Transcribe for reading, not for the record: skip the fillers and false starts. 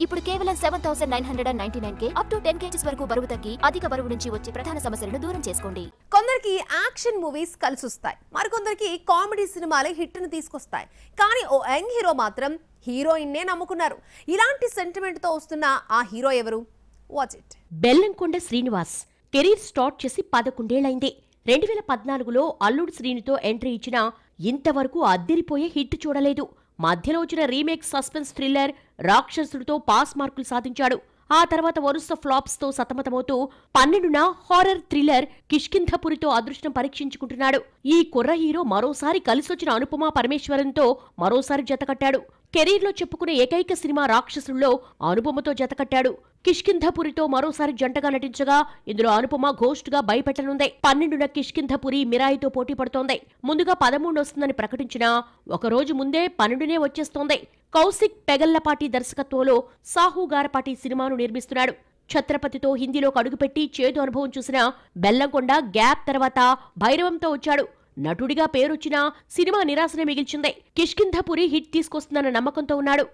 ఇప్పుడు కేవలం 7999కే up to 10 kgs వరకు బరువు తగ్గి అధిక బరువు నుంచి వచ్చే ప్రధాన సమస్యలను దూరం చేసుకోండి. కొందరికి యాక్షన్ మూవీస్ కలిసొస్తాయి, మరికొందరికి కామెడీ సినిమాలే హిట్ ను తీసుకొస్తాయి. కానీ ఓ యంగ్ హీరో మాత్రం హీరోయిన్నే నమ్ముకున్నారు. ఇలాంటి సెంటిమెంట్ తో వస్తున్న ఆ హీరో ఎవరు? Watch it. Bellamkonda Srinivas career start చేసి 11 ఏళ్లైంది. 2014లో అల్లుడు శ్రీనితో ఎంట్రీ ఇచ్చినా ఇంతవరకు అద్దిరిపోయే హిట్ చూడలేదు. మధ్యలో వచ్చిన రీమేక్ సస్పెన్స్ థ్రిల్లర్ రాక్షసుడితో పాస్ మార్కులు సాధించాడు. ఆ తర్వాత వరుస ఫ్లాప్స్ తో సతమతమవుతూ 12న హారర్ థ్రిల్లర్ కిష్కింధపురితో అదృష్టం పరీక్షించుకుంటున్నాడు. ఈ కుర్ర హీరో మరోసారి కలిసొచ్చిన అనుపమ పరమేశ్వరన్తో మరోసారి జతకట్టాడు. కెరీర్లో చెప్పుకునే ఏకైక సినిమా రాక్షసుల్లో అనుపమతో జతకట్టాడు. కిష్కింధపురితో మరోసారి జంటగా నటించగా ఇందులో అనుపమ ఘోస్ట్ గా భయపెట్టనుంది. 12న కిష్కింధపురి మిరాయితో పోటీ పడుతోంది. ముందుగా 13 వస్తుందని ప్రకటించినా ఒకరోజు ముందే 12నే వచ్చేస్తోంది. కౌశిక్ పెగల్లపాటి దర్శకత్వంలో సాహు గారపాటి సినిమాను నిర్మిస్తున్నాడు. ఛత్రపతితో హిందీలోకి అడుగుపెట్టి చేదు అనుభవం చూసిన బెల్లంకొండ గ్యాప్ తర్వాత భైరవంతో వచ్చాడు. నటుడిగా పేరొచ్చినా సినిమా నిరాశనే మిగిల్చింది. కిష్కింధపురి హిట్ తీసుకొస్తుందన్న నమ్మకంతో ఉన్నాడు.